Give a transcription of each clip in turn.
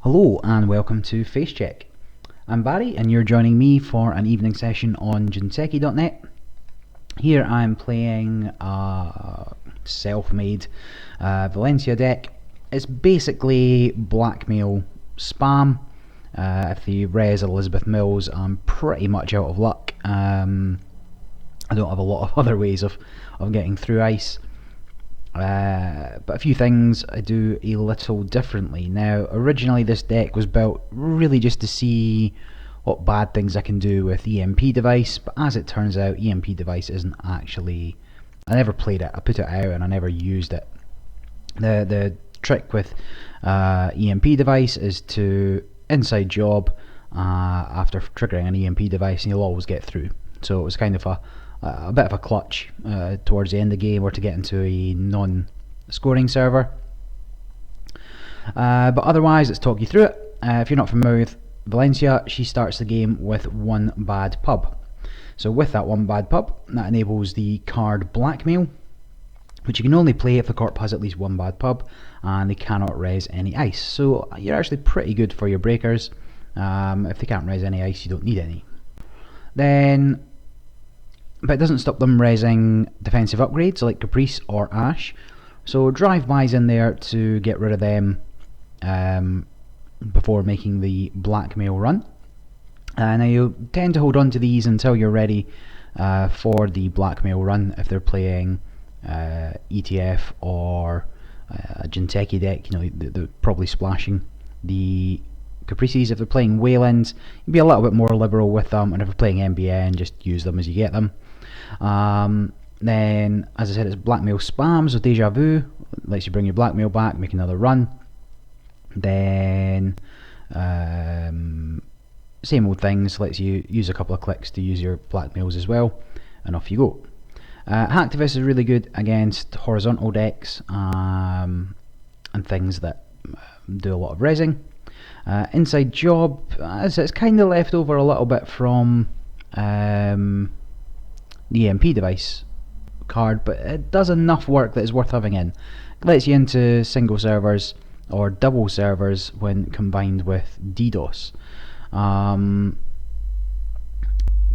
Hello and welcome to Face Check. I'm Barry and you're joining me for an evening session on Jinseki.net. Here I'm playing a self-made Valencia deck. It's basically Blackmail spam. If they res Elizabeth Mills, I'm pretty much out of luck. I don't have a lot of other ways of getting through ice. But a few things I do a little differently. Now, originally this deck was built really just to see what bad things I can do with EMP device, but as it turns out, EMP device isn't actually... I never played it, I put it out and I never used it. The trick with EMP device is to inside job after triggering an EMP device, and you'll always get through. So it was kind of a bit of a clutch towards the end of the game, or to get into a non-scoring server. But otherwise, let's talk you through it. If you're not familiar with Valencia, she starts the game with one bad pub. So with that one bad pub, that enables the card Blackmail, which you can only play if the corp has at least one bad pub, and they cannot res any ice. So you're actually pretty good for your breakers. If they can't res any ice, you don't need any. Then, but it doesn't stop them resing defensive upgrades like Caprice or Ash. So drive-bys in there to get rid of them before making the Blackmail run. Now you tend to hold on to these until you're ready for the Blackmail run. If they're playing ETF or a Jinteki deck, you know, they're probably splashing the Caprices. If they're playing Waylands, you'd be a little bit more liberal with them, and if they're playing MBN, just use them as you get them. Then, as I said, it's Blackmail spam, so Deja Vu lets you bring your Blackmail back, make another run. Then, same old things, lets you use a couple of clicks to use your Blackmails as well, and off you go. Hacktivist is really good against horizontal decks and things that do a lot of resing. Inside job, it's kind of left over a little bit from the EMP device card, but it does enough work that is worth having in. It lets you into single servers or double servers when combined with DDoS.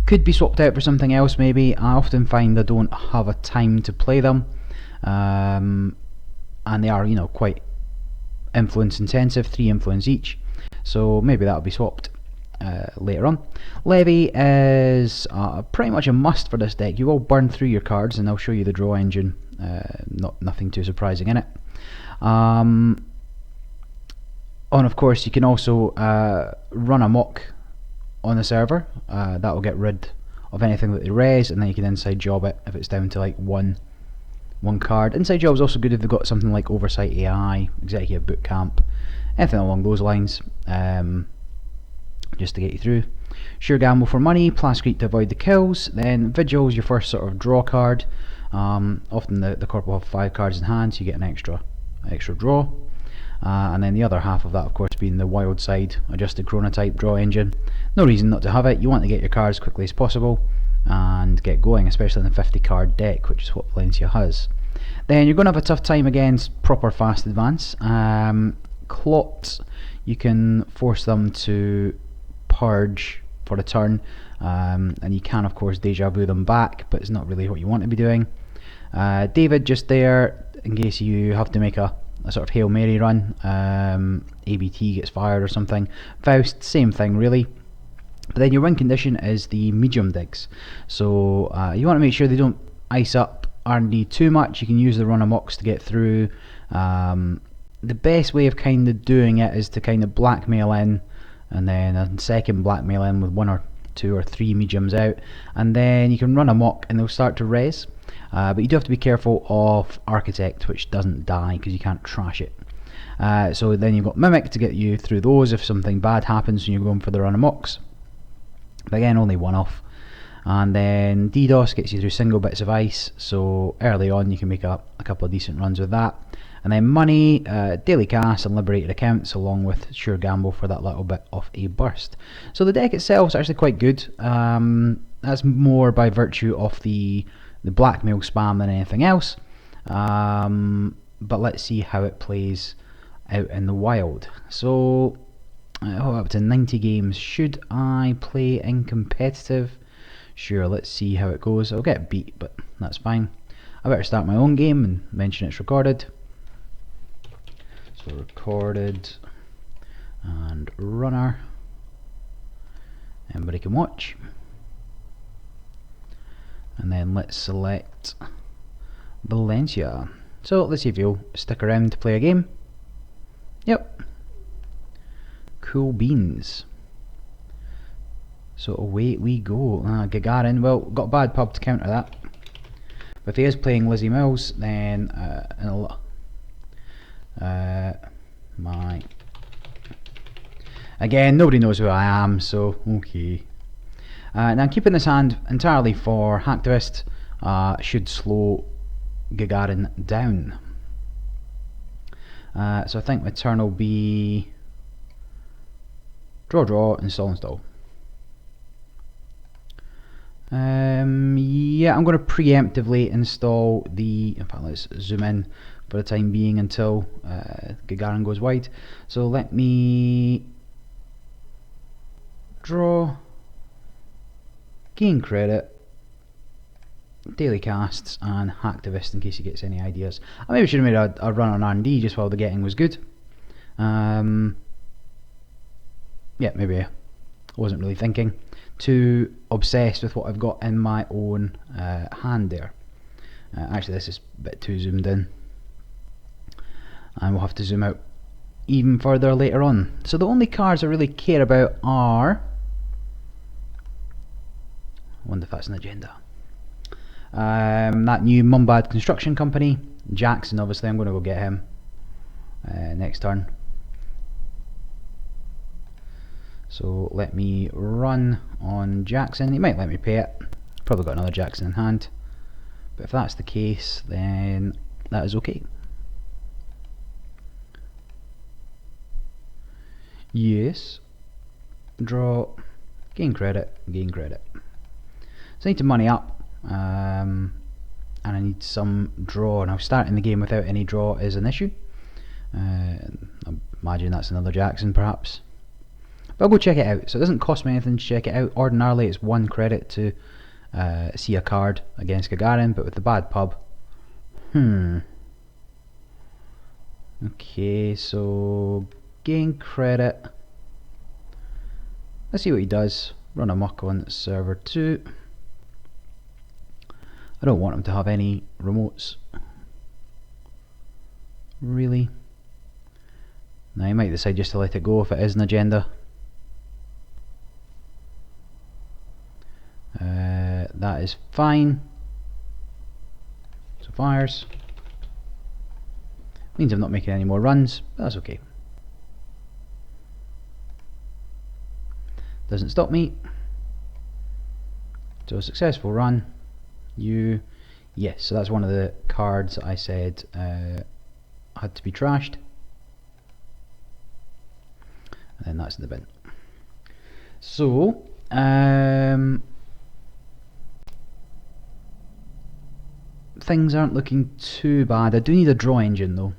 Could be swapped out for something else maybe. I often find I don't have a time to play them, and they are, you know, quite influence intensive, 3 influence each, so maybe that'll be swapped later on. Levy is pretty much a must for this deck. You will burn through your cards, and I'll show you the draw engine. Nothing too surprising in it. And of course you can also run amok on the server. That will get rid of anything that they res, and then you can inside job it if it's down to like one card. Inside job is also good if they've got something like Oversight AI, Executive Bootcamp, anything along those lines, just to get you through. Sure Gamble for money, Plascrete to avoid the kills. Then Vigil is your first sort of draw card. Often the corp will have 5 cards in hand, so you get an extra draw. And then the other half of that, of course, being the wild side adjusted chronotype draw engine. No reason not to have it. You want to get your cards as quickly as possible and get going, especially in the 50 card deck, which is what Valencia has. Then you're going to have a tough time against proper fast advance. Clots, you can force them to purge for a turn, and you can of course Deja Vu them back, but it's not really what you want to be doing. David just there in case you have to make a sort of Hail Mary run, ABT gets fired or something. Faust, same thing really. But then your win condition is the medium digs, so you want to make sure they don't ice up R&D too much. You can use the run amoks to get through. The best way of kind of doing it is to kind of blackmail in, and then a second blackmail in with 1 or 2 or 3 mediums out, and then you can run amok and they'll start to res. But you do have to be careful of Architect, which doesn't die because you can't trash it. So then you've got Mimic to get you through those if something bad happens when you're going for the run amoks. But again, only one off. And then DDoS gets you through single bits of ice, so early on you can make a couple of decent runs with that. And then money, daily cast and liberated accounts, along with Sure Gamble for that little bit of a burst. So the deck itself is actually quite good. That's more by virtue of the Blackmail spam than anything else. But let's see how it plays out in the wild. So Up to 90 games. Should I play in competitive? Sure, let's see how it goes. I'll get beat, but that's fine. I better start my own game and mention it's recorded. So recorded and runner. Anybody can watch. And then let's select Valencia. So let's see if you'll stick around to play a game. Yep. Cool beans. So away we go. Gagarin, well, got a bad pub to counter that. But if he is playing Lizzie Mills, then again, nobody knows who I am, so okay. Now keeping this hand entirely for Hacktivist should slow Gagarin down. So I think my turn will be draw, install. Yeah, I'm going to preemptively install the, in fact let's zoom in for the time being until Gagarin goes wide. So let me draw, gain credit, daily casts, and Hacktivist in case he gets any ideas. I maybe should have made a run on R&D just while the getting was good. Yeah, maybe I wasn't really thinking. Too obsessed with what I've got in my own hand there. Actually, this is a bit too zoomed in, and we'll have to zoom out even further later on. So the only cards I really care about are, I wonder if that's an agenda. That new Mumbad construction company, Jackson. Obviously, I'm going to go get him next turn. So let me run on Jackson. He might let me pay it. Probably got another Jackson in hand. But if that's the case, then that is okay. Yes. Draw. Gain credit. Gain credit. So I need to money up. And I need some draw. Now starting the game without any draw is an issue. I imagine that's another Jackson perhaps. But I'll go check it out. So it doesn't cost me anything to check it out. Ordinarily it's 1 credit to see a card against Gagarin, but with the bad pub. Okay, so gain credit. Let's see what he does. Run amok on server 2. I don't want him to have any remotes. Really? Now he might decide just to let it go if it is an agenda. That is fine. So fires. Means I'm not making any more runs, but that's okay. Doesn't stop me. So a successful run. Yes, so that's one of the cards I said had to be trashed. And then that's in the bin. So, things aren't looking too bad. I do need a draw engine though.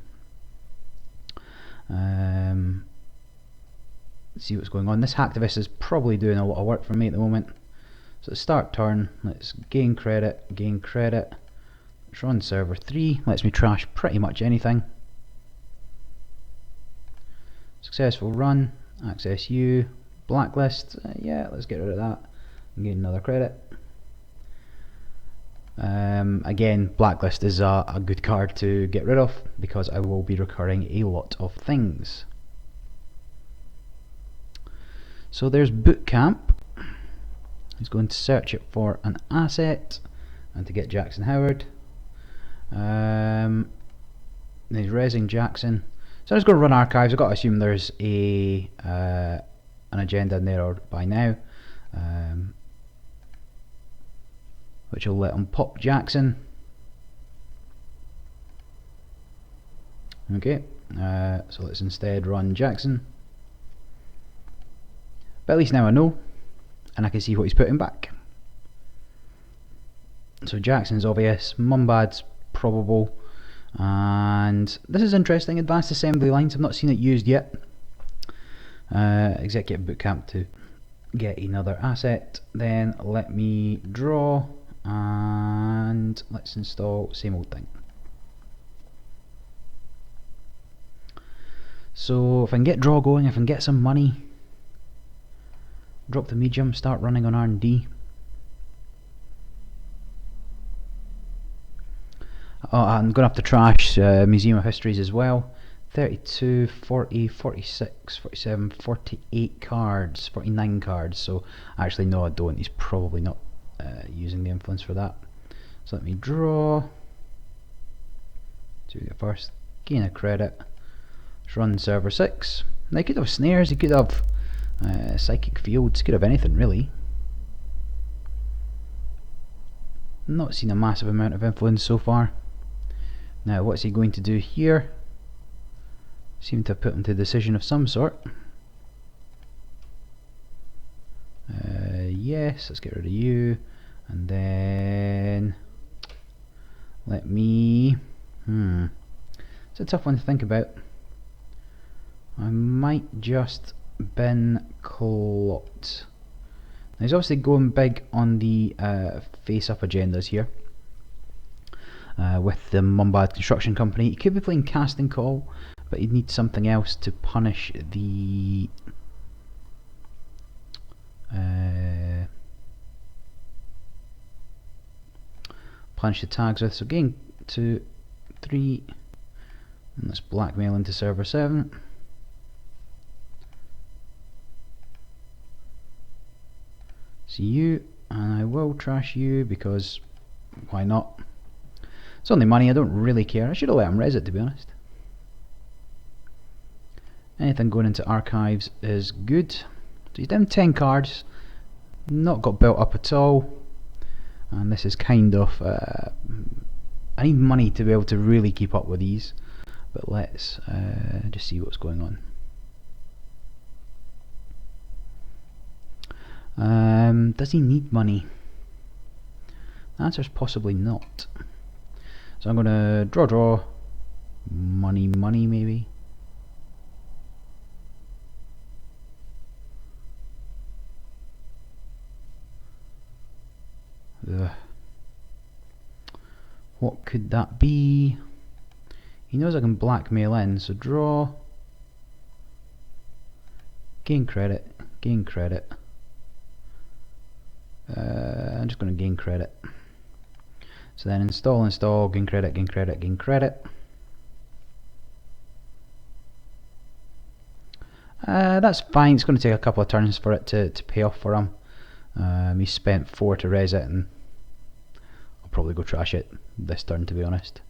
Let's see what's going on. This Hacktivist is probably doing a lot of work for me at the moment. So start turn, let's gain credit. Let's run server 3, lets me trash pretty much anything. Successful run, access you, blacklist, yeah, let's get rid of that and gain another credit. Again, blacklist is a good card to get rid of because I will be recurring a lot of things. So there's Bootcamp. He's going to search it for an asset and to get Jackson Howard. Then he's raising Jackson. So I'm just going to run archives. I've got to assume there's a an agenda in there by now, which will let him pop Jackson. Okay, so let's instead run Jackson. But at least now I know, and I can see what he's putting back. So Jackson's obvious, Mumbad's probable, and this is interesting. Advanced assembly lines, I've not seen it used yet. Executive Bootcamp to get another asset. Then let me draw, and let's install same old thing. So if I can get draw going, if I can get some money, drop the medium, start running on R&D. Oh, I'm going to have to trash Museum of Histories as well. 32, 40, 46, 47, 48 cards, 49 cards. So actually no, I don't. He's probably not using the influence for that. So let me draw. Do it first. Gain a credit. Let's run server 6. Now he could have snares, he could have psychic fields, could have anything really. Not seen a massive amount of influence so far. Now what's he going to do here? Seem to have put him to a decision of some sort. Yes, let's get rid of you. And then let me... It's a tough one to think about. I might just bin Clot. Now he's obviously going big on the face-up agendas here. With the Mumbad Construction Company. He could be playing Casting Call, but he'd need something else to punish the tags with. So gain 2, 3, and let's blackmail into server 7. See you, and I will trash you because why not? It's only money, I don't really care. I should have let him res it, to be honest. Anything going into archives is good. So he's down 10 cards, not got built up at all, and this is kind of I need money to be able to really keep up with these, but let's just see what's going on. Does he need money? The answer is possibly not. So I'm going to draw, money maybe. Ugh. What could that be? He knows I can blackmail in, so draw, gain credit, gain credit. I'm just going to gain credit. So then install, gain credit, gain credit, gain credit. That's fine, it's going to take a couple of turns for it to pay off for him. He spent 4 to res it, and I'll probably go trash it this turn, to be honest.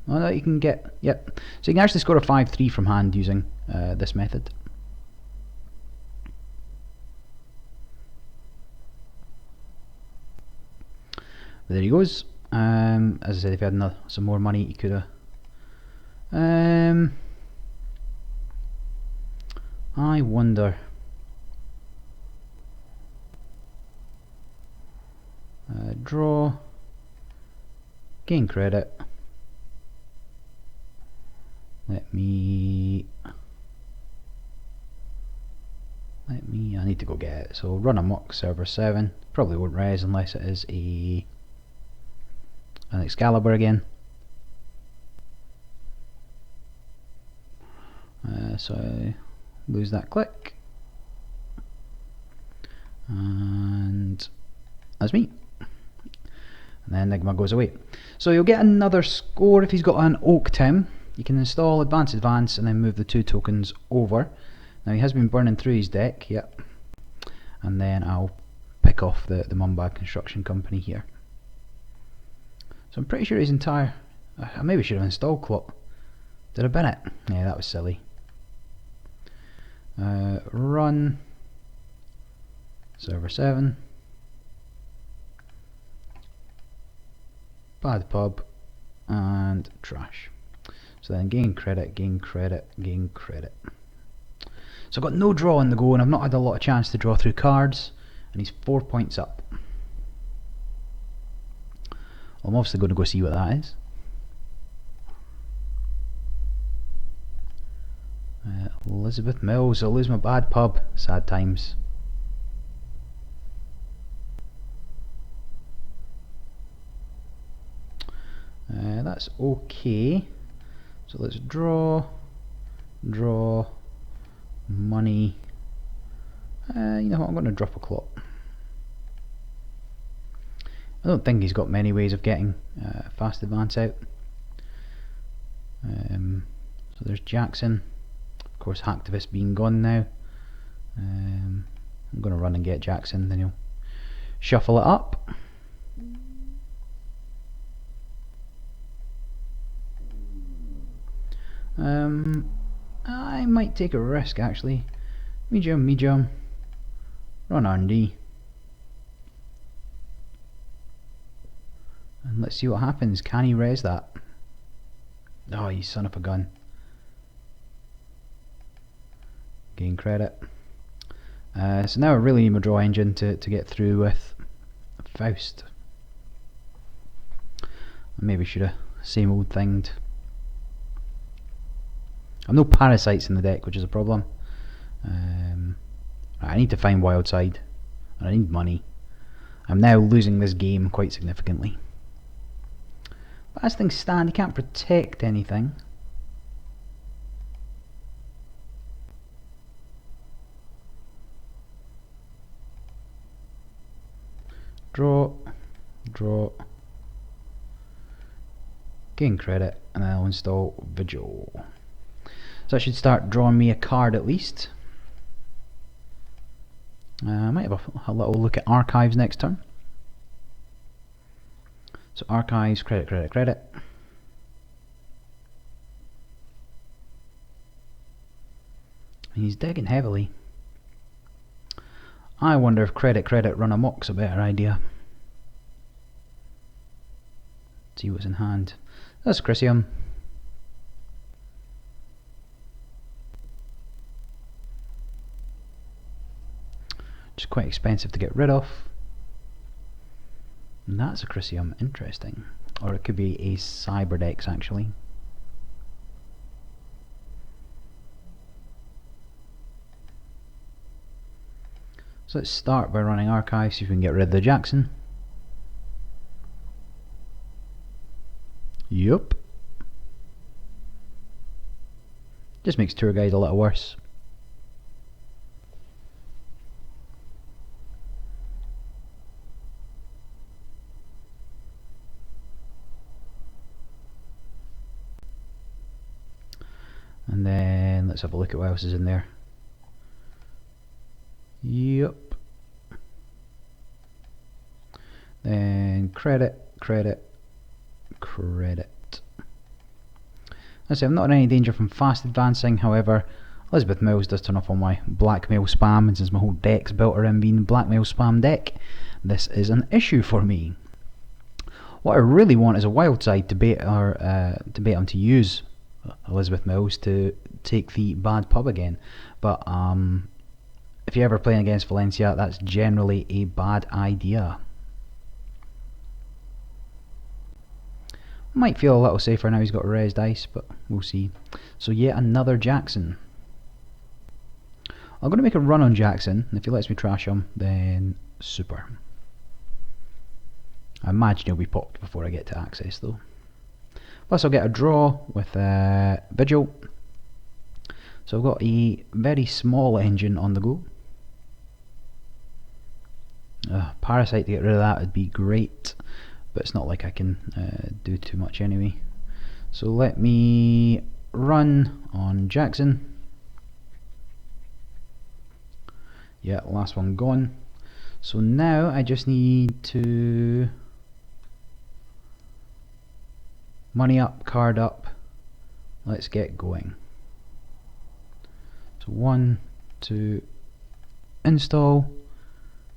Oh no, you can get, yep. So you can actually score a 5-3 from hand using this method. But there he goes. As I said, if he had some more money, he could have. I wonder. Draw. Gain credit. Let me. I need to go get it. So run amok server 7. Probably won't res unless it is an Excalibur again. So I lose that click, and that's me. And then Enigma goes away. So you'll get another score if he's got an Oak Tim. You can install advance, and then move the 2 tokens over. Now he has been burning through his deck, yep. And then I'll pick off the Mumbad Construction Company here. So I'm pretty sure his entire... I maybe should have installed Clot. Did I bin it? Yeah, that was silly. Run server 7. Bad pub and trash. So then gain credit, gain credit, gain credit. So I've got no draw on the go, and I've not had a lot of chance to draw through cards, and he's 4 points up. I'm obviously going to go see what that is. Elizabeth Mills, I'll lose my bad pub. Sad times. That's okay. So let's draw, money. You know what, I'm going to drop a clot. I don't think he's got many ways of getting fast advance out. So there's Jackson. Of course, Hacktivist being gone now. I'm going to run and get Jackson, then he'll shuffle it up. I might take a risk actually. Medium. Run R&D. And let's see what happens. Can he res that? Oh, you son of a gun. Gain credit. So now I really need my draw engine to get through with Faust. Maybe should have same old thinged. I've no parasites in the deck, which is a problem. I need to find Wild Side, and I need money. I'm now losing this game quite significantly. But as things stand, he can't protect anything. Draw. Gain credit, and then I'll install Vigil. So that should start drawing me a card at least. I might have a little look at archives next turn. So archives, credit. He's digging heavily. I wonder if credit run amok's a better idea. See what's in hand. That's Chrysium. Just quite expensive to get rid of. And that's a Chrysium, interesting. Or it could be a Cyberdex actually. So let's start by running archives, see if we can get rid of the Jackson. Yup. Just makes tour guide a little worse. And then let's have a look at what else is in there. Yup. Then credit. I say I'm not in any danger from fast advancing, however, Elizabeth Mills does turn off all my blackmail spam, and since my whole deck's built around being a blackmail spam deck, this is an issue for me. What I really want is a wild side to bait him to use Elizabeth Mills to take the bad pub again, but if you're ever playing against Valencia, that's generally a bad idea. Might feel a little safer now he's got res dice, but we'll see. So yet another Jackson. I'm going to make a run on Jackson, and if he lets me trash him, then super. I imagine he'll be popped before I get to access though. Plus I'll get a draw with Vigil. So I've got a very small engine on the go. Parasite to get rid of that would be great, but it's not like I can do too much anyway. So let me run on Jackson. Yeah, last one gone. So now I just need to money up, card up. Let's get going. So 1, 2, install.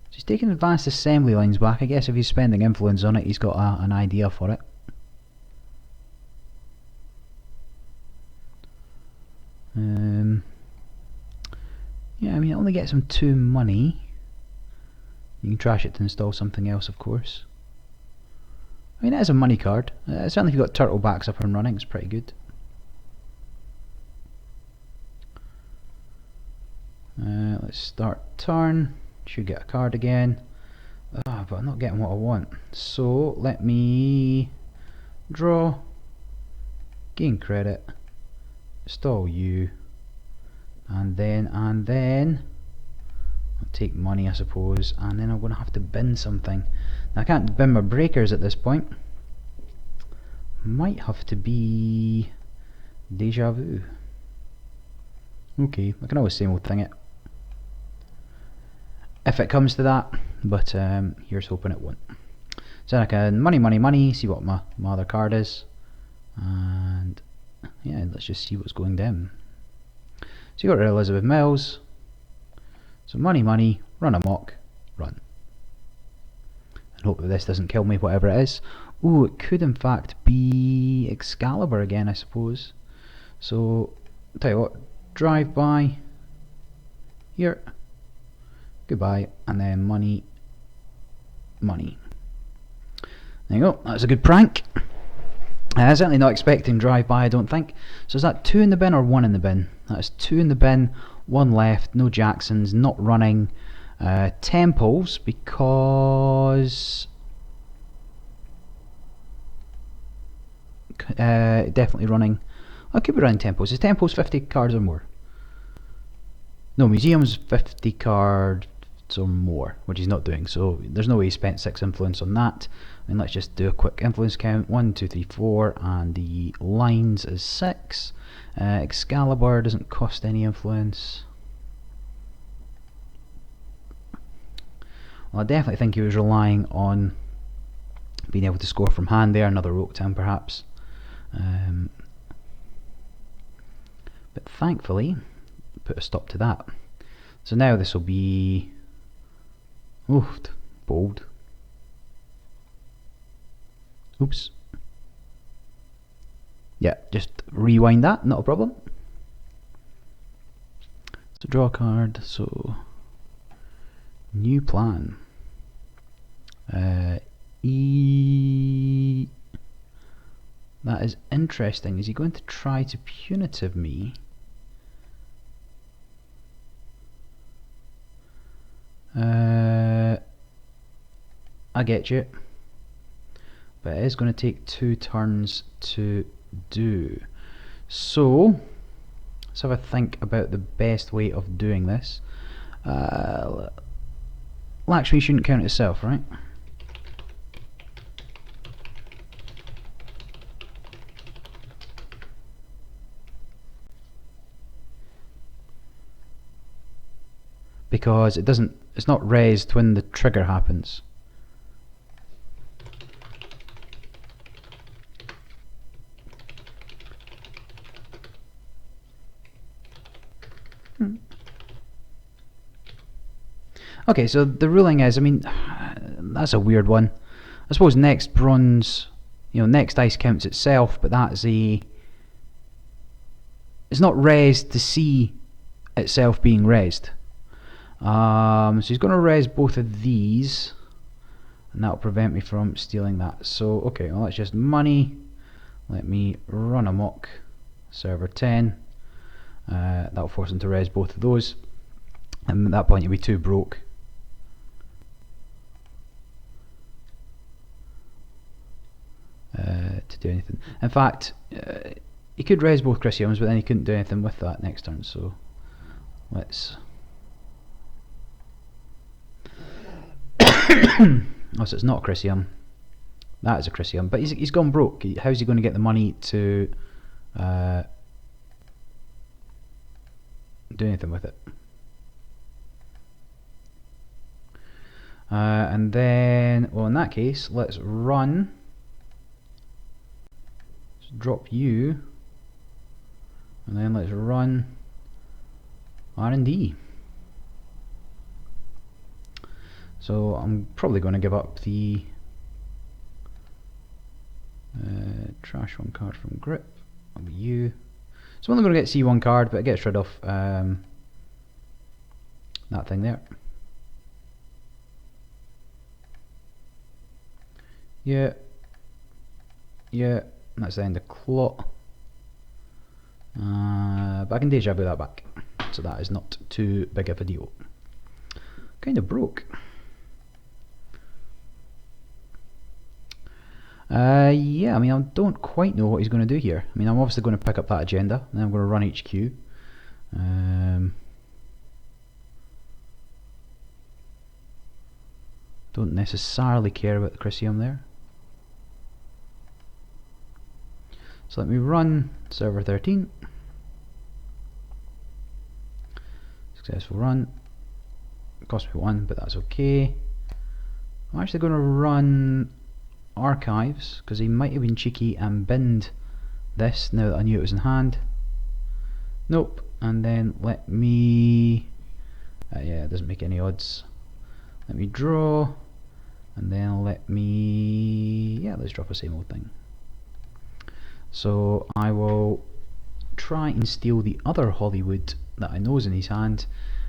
So he's taking advanced assembly lines back. I guess if he's spending influence on it, he's got an idea for it. Yeah, I mean, it only gets him 2 money. You can trash it to install something else, of course. I mean, it is a money card. Certainly if you've got turtle backs up and running, it's pretty good. Let's start turn. Should get a card again. But I'm not getting what I want. So let me draw, gain credit, stall you, and then I'll take money, I suppose, and then I'm going to have to bin something. Now I can't bin my breakers at this point. Might have to be deja vu. Okay, I can always same old thing it if it comes to that, but here's hoping it won't. So I can money, see what my other card is, and yeah, let's just see what's going down. So you got Elizabeth Mills. So money, run amok, run. And hope that this doesn't kill me, whatever it is. Ooh, it could in fact be Excalibur again, I suppose. So, tell you what, drive by, here, goodbye, and then money. There you go, that's a good prank. Certainly not expecting drive by, I don't think. So is that 2 in the bin or 1 in the bin? That's 2 in the bin, 1 left, no Jacksons, not running. Temples, because definitely running. I could be running temples. Is temples 50 cards or more? No, museums 50 cards or more, which he's not doing, so there's no way he spent 6 influence on that. And let's just do a quick influence count. 1, 2, 3, 4, and the lines is 6. Excalibur doesn't cost any influence. Well, I definitely think he was relying on being able to score from hand there, another Rocktown perhaps. But thankfully, put a stop to that. So now this will be bold. Oops. Yeah, just rewind that, not a problem. So draw a card, so new plan. That is interesting. Is he going to try to punitive me? I get you, but it is going to take 2 turns to do. So let's have a think about the best way of doing this. Lakshmi shouldn't count itself, right? Because it's not raised when the trigger happens. Okay, so the ruling is, I mean, that's a weird one. I suppose next bronze, next ice counts itself, but that's it's not raised to see itself being raised. So he's going to raise both of these, and that'll prevent me from stealing that. So okay, well, that's just money. Let me run amok. Server 10. That'll force him to raise both of those, and at that point he'll be too broke to do anything. In fact, he could raise both Chrysiums, but then he couldn't do anything with that next turn. So let's. Oh, so it's not a Chrysium. That is a Chrysium, but he's gone broke. How's he going to get the money to do anything with it? And then, well, in that case, let's run. Let's drop you, and then let's run R&D. So I'm probably going to give up the trash 1 card from grip. That'll be you. So I'm only going to get C1 card, but it gets rid of that thing there. Yeah, that's the end of Clot. But I can deja vu that back. so that is not too big of a deal. Kind of broke. Yeah, I mean, I don't quite know what he's going to do here. I mean, I'm obviously going to pick up that agenda, and then I'm going to run HQ. Don't necessarily care about the Chrysium there. So let me run server 13. Successful run. Cost me 1, but that's okay. I'm actually going to run archives because he might have been cheeky and binned this now that I knew it was in hand. Nope. And then let me yeah, it doesn't make any odds. Let me draw, and then let me, yeah, let's drop a same old thing. So I will try and steal the other Hollywood that I know is in his hand,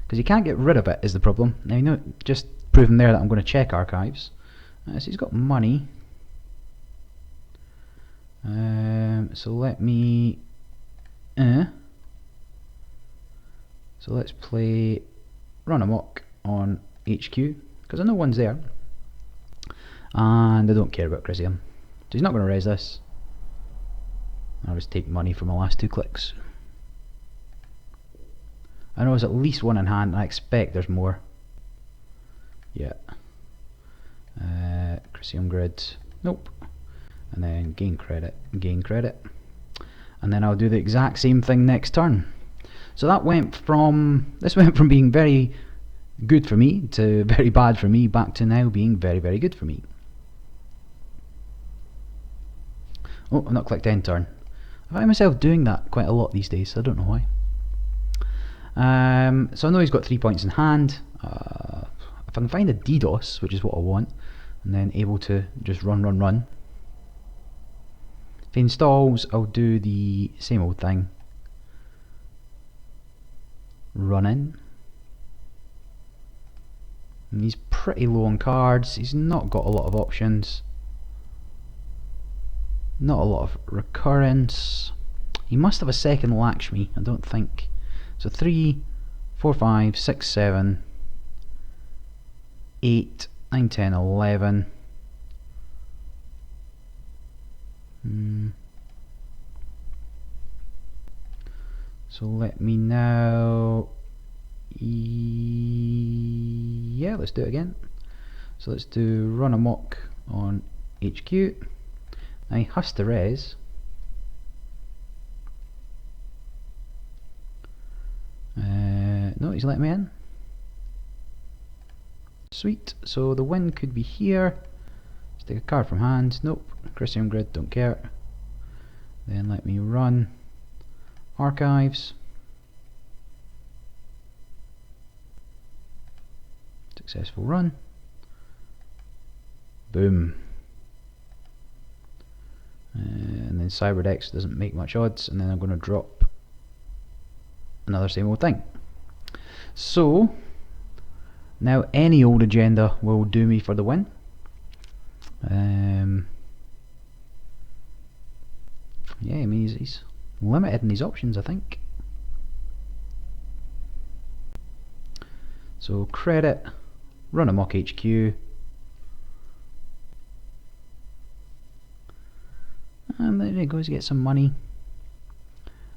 because he can't get rid of it is the problem. Now you know, just proving there that I'm going to check archives. So he's got money. So let me so let's play Run Amok on HQ, because I know one's there and I don't care about Chrysium, so he's not going to raise this. I'll just take money for my last 2 clicks. I know there's at least one in hand, and I expect there's more. Yeah. Chrysium grid, nope. And then gain credit, and then I'll do the exact same thing next turn. So that went from, this went from being very good for me to very bad for me, back to now being very, very good for me. Oh, I've not clicked end turn. I find myself doing that quite a lot these days, so I don't know why. So I know he's got 3 points in hand. If I can find a DDoS, which is what I want, and then able to just run. If he installs, I'll do the same old thing. Run in. And he's pretty low on cards. He's not got a lot of options. Not a lot of recurrence. He must have a second Lakshmi, I don't think. So 3, 4, 5, 6, 7, 8, 9, 10, 11. So let me now, yeah, let's do it again. So let's do Run Amok on HQ. Now he has to res. No, he's let me in. Sweet. So the win could be here. Let's take a card from hand. Nope. Chrysium grid, don't care. Then let me run archives. Successful run. Boom. And then Cyberdex doesn't make much odds, and then I'm going to drop another same old thing. So now any old agenda will do me for the win. Yeah, I mean he's limited in his options, I think. So credit, Run Amok HQ. And there he goes to get some money.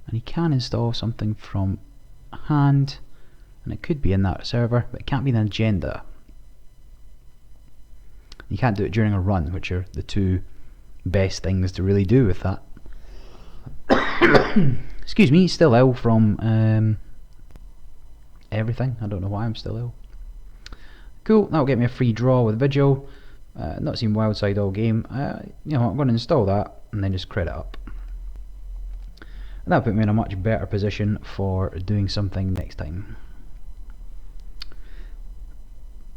And he can install something from hand, and it could be in that server, but it can't be an agenda. You can't do it during a run, which are the 2 best things to really do with that. Excuse me, still ill from everything. I don't know why I'm still ill. Cool, that'll get me a free draw with Vigil. Not seen Wildside all game. You know, I'm going to install that and then just credit up. And that'll put me in a much better position for doing something next time.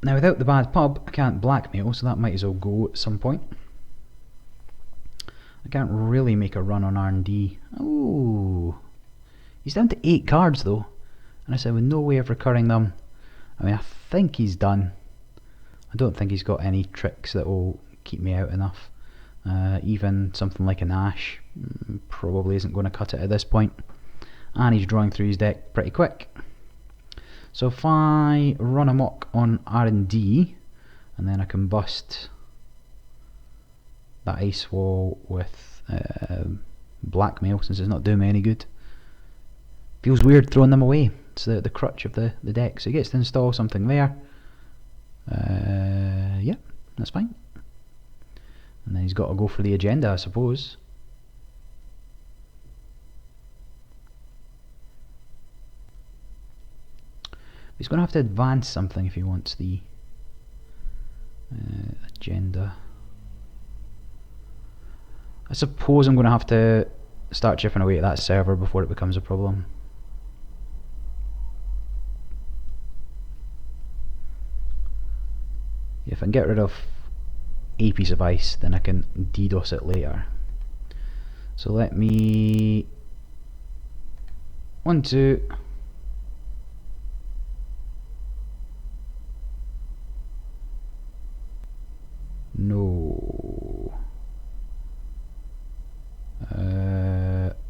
Now without the bad pub, I can't blackmail, so that might as well go at some point. I can't really make a run on R&D. Oh, he's down to 8 cards though, and I said with no way of recurring them. I mean, I think he's done. I don't think he's got any tricks that will keep me out enough. Even something like an Ash probably isn't going to cut it at this point. And he's drawing through his deck pretty quick. So if I run amok on R&D, and then I can bust that ice wall with blackmail, since it's not doing me any good. Feels weird throwing them away. It's the crutch of the deck. So he gets to install something there. Yeah, that's fine. And then he's got to go for the agenda, I suppose. He's going to have to advance something if he wants the agenda. I suppose I'm going to have to start chipping away at that server before it becomes a problem. If I can get rid of a piece of ice, then I can DDoS it later. So let me 1, 2. No.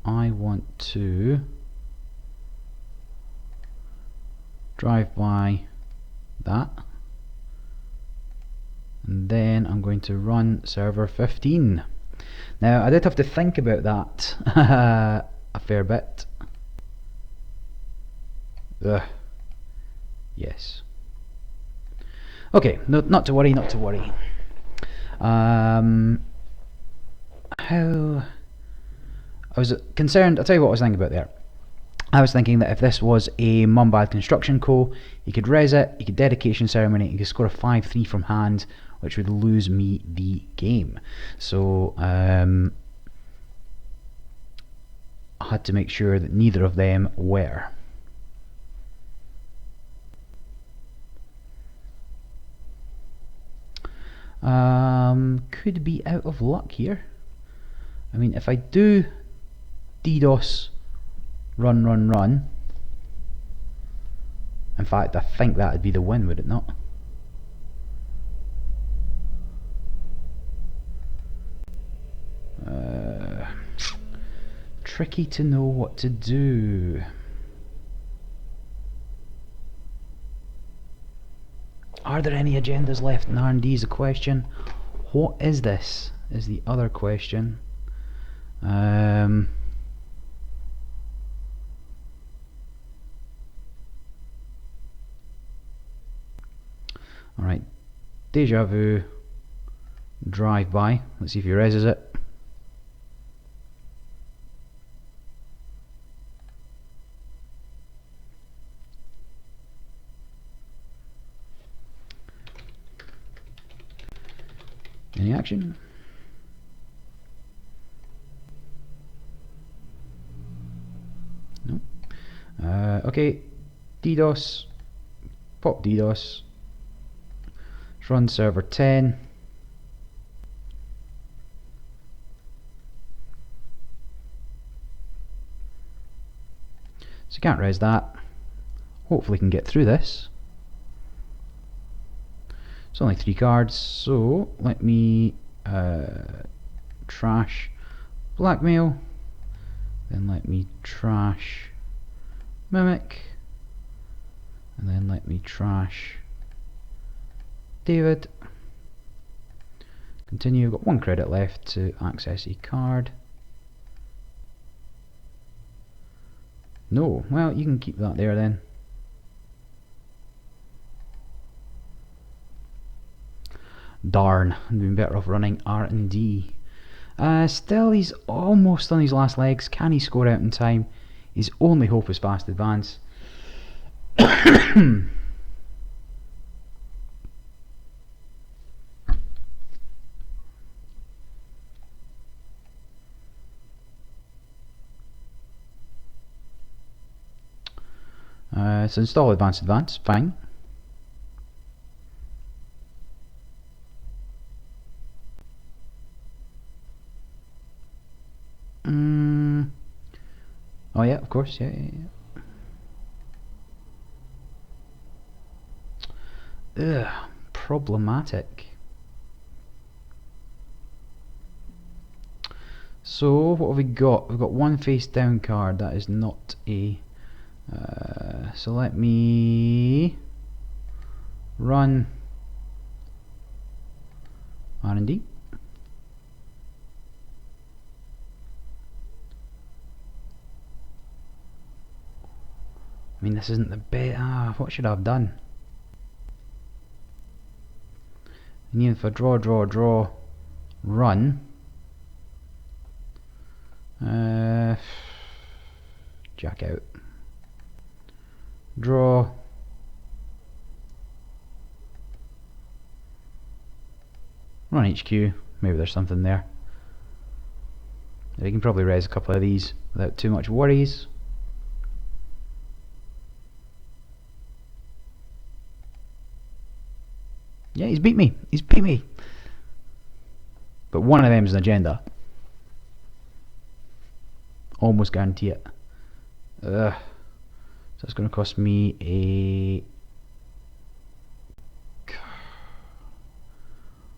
I want to drive by that, and then I'm going to run server 15. Now I did have to think about that a fair bit. Yes. Okay, no, not to worry, not to worry. How I was concerned. I'll tell you what I was thinking about there. I was thinking that if this was a Mumbad Construction Co, you could res it, you could dedication ceremony, you could score a 5-3 from hand, which would lose me the game. So I had to make sure that neither of them were. Could be out of luck here. I mean, if I do DDoS run, in fact I think that would be the win, would it not? Tricky to know what to do. Are there any agendas left in R&D is a question. What is this is the other question. Alright, Deja Vu, drive by. Let's see if he reses it. Any action? No. Okay, DDoS, pop DDoS, let's run server 10. So you can't res that. Hopefully we can get through this. It's only 3 cards, so let me trash Blackmail, then let me trash Mimic, and then let me trash David. Continue, got 1 credit left to access a card. No, well you can keep that there then. Darn, I'm doing better off running R&D. Still, he's almost on his last legs. Can he score out in time? His only hope is fast advance. So install advance, fine. Oh yeah, of course, yeah. Ugh, problematic. So what have we got? We've got 1 face down card. That is not a So let me run R&D. I mean, this isn't the best. What should I have done? And even if I draw, run. Jack out. Draw. Run HQ. Maybe there's something there. We can probably raise a couple of these without too much worries. Yeah, he's beat me. He's beat me. But one of them is an agenda. Almost guarantee it. So it's going to cost me a...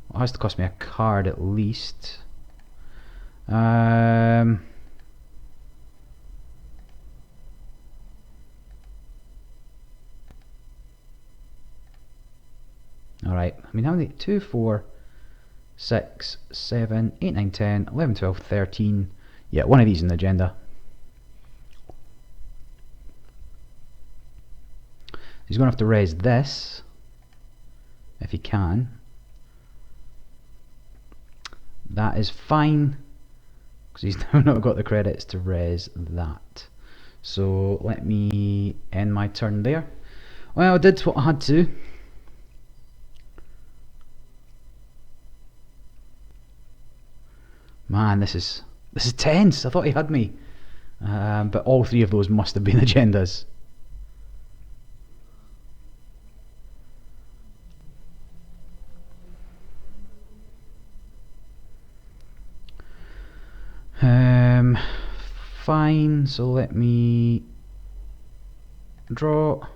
Well, it has to cost me a card at least. Alright, I mean, how many? 2, 4, 6, 7, 8, 9, 10, 11, 12, 13. Yeah, one of these in the agenda. He's going to have to raise this if he can. That is fine, because he's now not got the credits to raise that. So let me end my turn there. Well, I did what I had to. Man, this is tense. I thought he had me, but all three of those must have been agendas. Fine. So let me draw.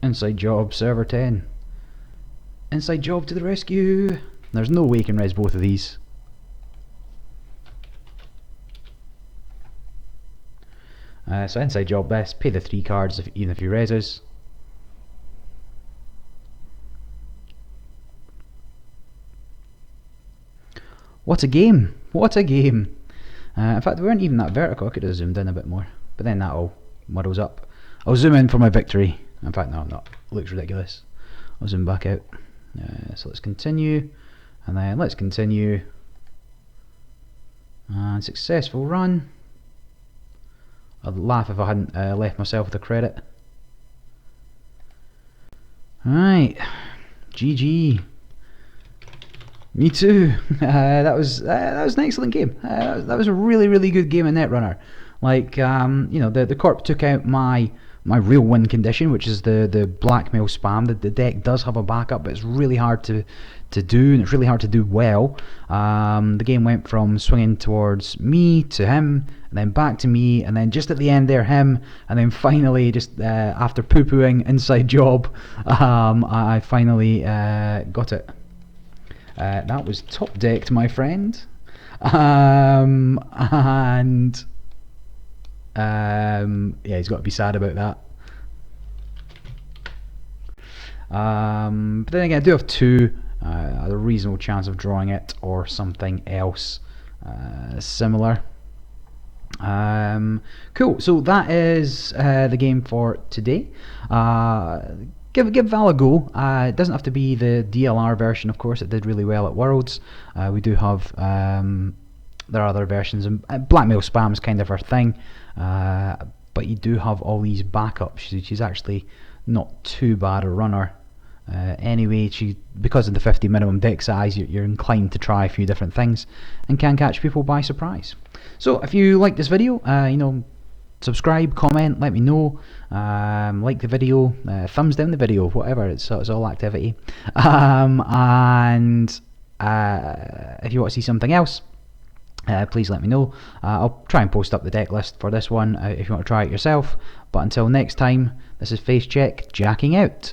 Inside job, server 10. Inside job to the rescue. There's no way you can raise both of these. So inside job best, pay the 3 cards even if he raises. What a game! What a game! In fact, we weren't even that vertical. I could have zoomed in a bit more, but then that all muddles up. I'll zoom in for my victory. In fact, no, I'm not. It looks ridiculous. I'll zoom back out. So let's continue, and then let's continue. And successful run. I'd laugh if I hadn't left myself with a credit. Alright, GG. Me too. That was an excellent game. That was a really good game of Netrunner. Like, you know, the corp took out my real win condition, which is the blackmail spam. The deck does have a backup, but it's really hard to do, and it's really hard to do well. The game went from swinging towards me to him, and then back to me, and then just at the end there him, and then finally just after poo-pooing inside job, I finally got it. That was top decked, my friend, and yeah, he's got to be sad about that. But then again, I do have 2, a reasonable chance of drawing it or something else similar. Cool, so that is the game for today. Give Val a go. It doesn't have to be the DLR version, of course. It did really well at Worlds. We do have there are other versions, and blackmail spam is kind of our thing, but you do have all these backups. She's actually not too bad a runner. Anyway, because of the 50 minimum deck size, you're inclined to try a few different things and can catch people by surprise. So if you like this video, you know, subscribe, comment, let me know, like the video, thumbs down the video, whatever, it's all activity. And if you want to see something else, please let me know. I'll try and post up the deck list for this one if you want to try it yourself. But until next time, this is FaceCheck, jacking out.